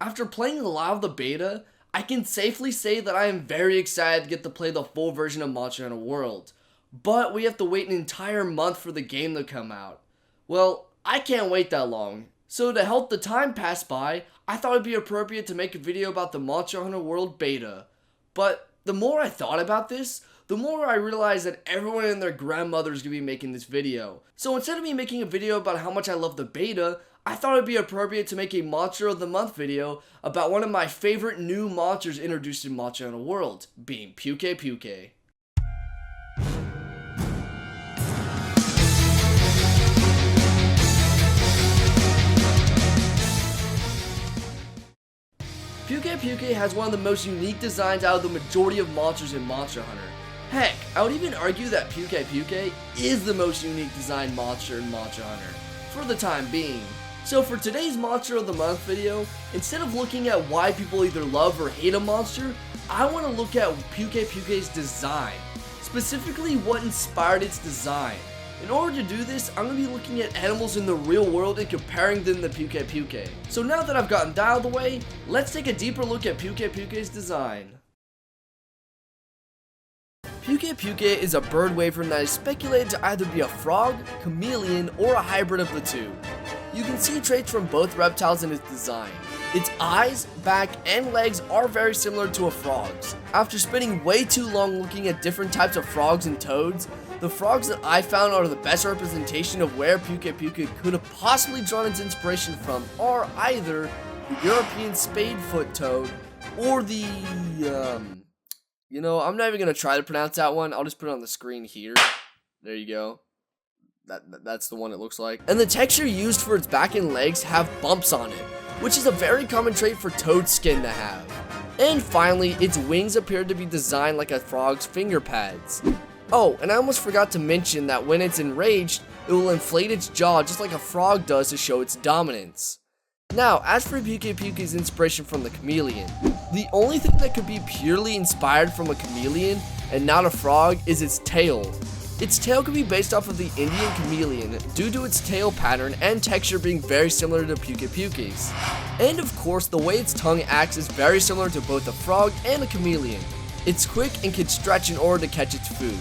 After playing a lot of the beta, I can safely say that I am very excited to get to play the full version of Monster Hunter World. But we have to wait an entire month for the game to come out. Well, I can't wait that long. So to help the time pass by, I thought it'd be appropriate to make a video about the Monster Hunter World beta. But the more I thought about this, the more I realized that everyone and their grandmother is going to be making this video. So instead of me making a video about how much I love the beta, I thought it'd be appropriate to make a Monster of the Month video about one of my favorite new monsters introduced in Monster Hunter World, being Pukei-Pukei. Pukei-Pukei has one of the most unique designs out of the majority of monsters in Monster Hunter. Heck, I would even argue that Pukei-Pukei is the most unique designed monster in Monster Hunter, for the time being. So for today's Monster of the Month video, instead of looking at why people either love or hate a monster, I want to look at Pukei-Pukei's design, specifically what inspired its design. In order to do this, I'm going to be looking at animals in the real world and comparing them to Pukei-Pukei. So now that I've gotten that out of the way, let's take a deeper look at Pukei-Pukei's design. Pukei-Pukei is a bird wyvern that is speculated to either be a frog, chameleon, or a hybrid of the two. You can see traits from both reptiles in its design. Its eyes, back, and legs are very similar to a frog's. After spending way too long looking at different types of frogs and toads, the frogs that I found are the best representation of where Pukei-Pukei could have possibly drawn its inspiration from are either the European spadefoot toad or the, I'm not even going to try to pronounce that one. I'll just put it on the screen here. There you go. That's the one it looks like. And the texture used for its back and legs have bumps on it, which is a very common trait for toad skin to have. And finally, its wings appear to be designed like a frog's finger pads. Oh, and I almost forgot to mention that when it's enraged, it will inflate its jaw just like a frog does to show its dominance. Now, as for Pukei-Pukei's inspiration from the chameleon, the only thing that could be purely inspired from a chameleon and not a frog is its tail. Its tail could be based off of the Indian chameleon due to its tail pattern and texture being very similar to Pukei-Pukei's. And of course, the way its tongue acts is very similar to both a frog and a chameleon. It's quick and can stretch in order to catch its food.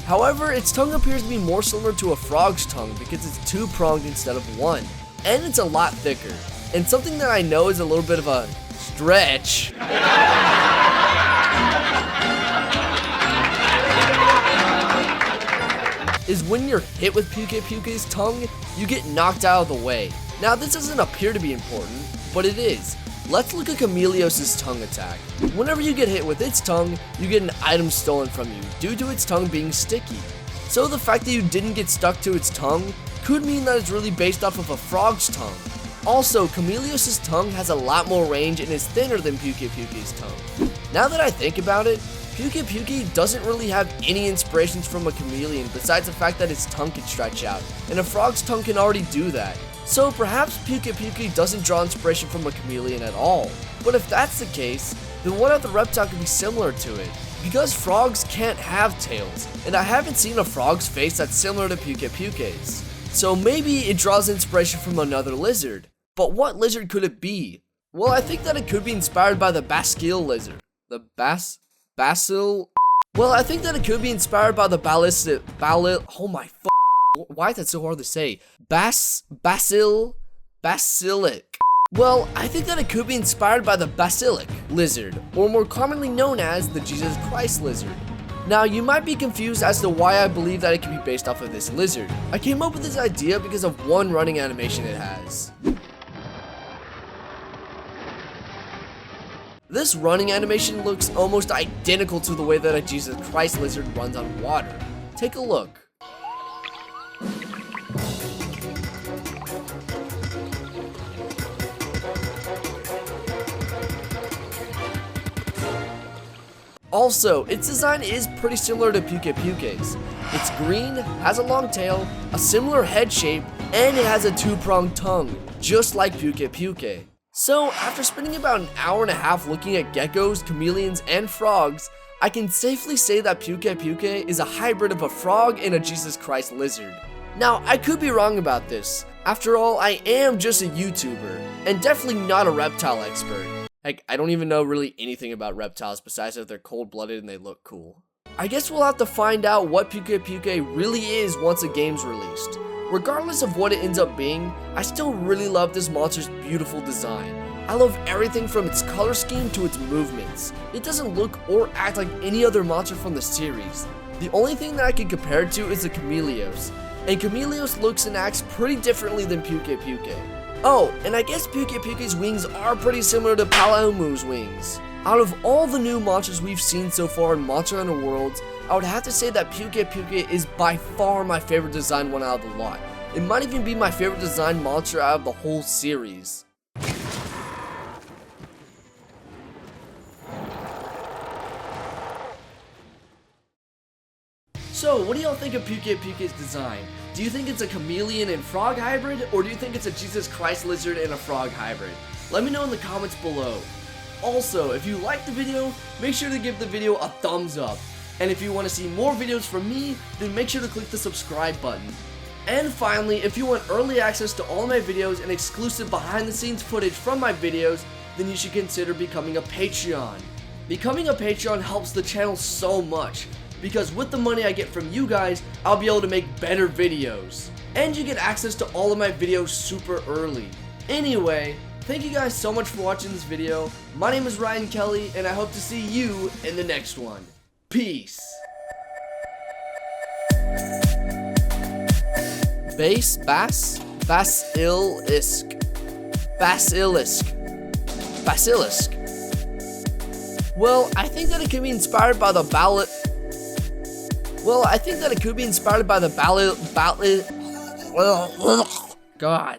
However, its tongue appears to be more similar to a frog's tongue because it's two-pronged instead of one. And it's a lot thicker. And something that I know is a little bit of a stretch is when you're hit with Pukei-Pukei's tongue, you get knocked out of the way. Now this doesn't appear to be important, but it is. Let's look at Chameleos' tongue attack. Whenever you get hit with its tongue, you get an item stolen from you due to its tongue being sticky. So the fact that you didn't get stuck to its tongue could mean that it's really based off of a frog's tongue. Also, Chameleos' tongue has a lot more range and is thinner than Pukei-Pukei's tongue. Now that I think about it, Pukei-Pukei doesn't really have any inspirations from a chameleon besides the fact that its tongue can stretch out, and a frog's tongue can already do that. So perhaps Pukei-Pukei doesn't draw inspiration from a chameleon at all. But if that's the case, then what other reptile could be similar to it? Because frogs can't have tails, and I haven't seen a frog's face that's similar to Pukei-Pukei's. So maybe it draws inspiration from another lizard. But what lizard could it be? Well, I think that it could be inspired by the Basile lizard. The Basil? Well, I think that it could be inspired by the oh my why is that so hard to say? Basilic. Well, I think that it could be inspired by the basilic lizard, or more commonly known as the Jesus Christ lizard. Now, you might be confused as to why I believe that it could be based off of this lizard. I came up with this idea because of one running animation it has. This running animation looks almost identical to the way that a Jesus Christ lizard runs on water. Take a look. Also, its design is pretty similar to Pukei-Pukei's. It's green, has a long tail, a similar head shape, and it has a two-pronged tongue, just like Pukei-Pukei. So, after spending about an hour and a half looking at geckos, chameleons, and frogs, I can safely say that Pukei-Pukei is a hybrid of a frog and a Jesus Christ lizard. Now, I could be wrong about this. After all, I am just a YouTuber, and definitely not a reptile expert. Heck, I don't even know really anything about reptiles besides that they're cold-blooded and they look cool. I guess we'll have to find out what Pukei-Pukei really is once the game's released. Regardless of what it ends up being, I still really love this monster's beautiful design. I love everything from its color scheme to its movements. It doesn't look or act like any other monster from the series. The only thing that I can compare it to is the Chameleos, and Chameleos looks and acts pretty differently than Pukei-Pukei. Oh, and I guess Pukei-Pukei's wings are pretty similar to Palaumu's wings. Out of all the new monsters we've seen so far in Monster Hunter Worlds, I would have to say that Pukei-Pukei is by far my favorite design one out of the lot. It might even be my favorite design monster out of the whole series. So, what do y'all think of Pukei-Pukei's design? Do you think it's a chameleon and frog hybrid, or do you think it's a Jesus Christ lizard and a frog hybrid? Let me know in the comments below. Also, if you liked the video, make sure to give the video a thumbs up. And if you want to see more videos from me, then make sure to click the subscribe button. And finally, if you want early access to all my videos and exclusive behind the scenes footage from my videos, then you should consider becoming a Patreon. Becoming a Patreon helps the channel so much, because with the money I get from you guys, I'll be able to make better videos. And you get access to all of my videos super early. Anyway, thank you guys so much for watching this video. My name is Ryan Kelly, and I hope to see you in the next one. Peace. Basilisk. Well, I think that it could be inspired by the ballad. God.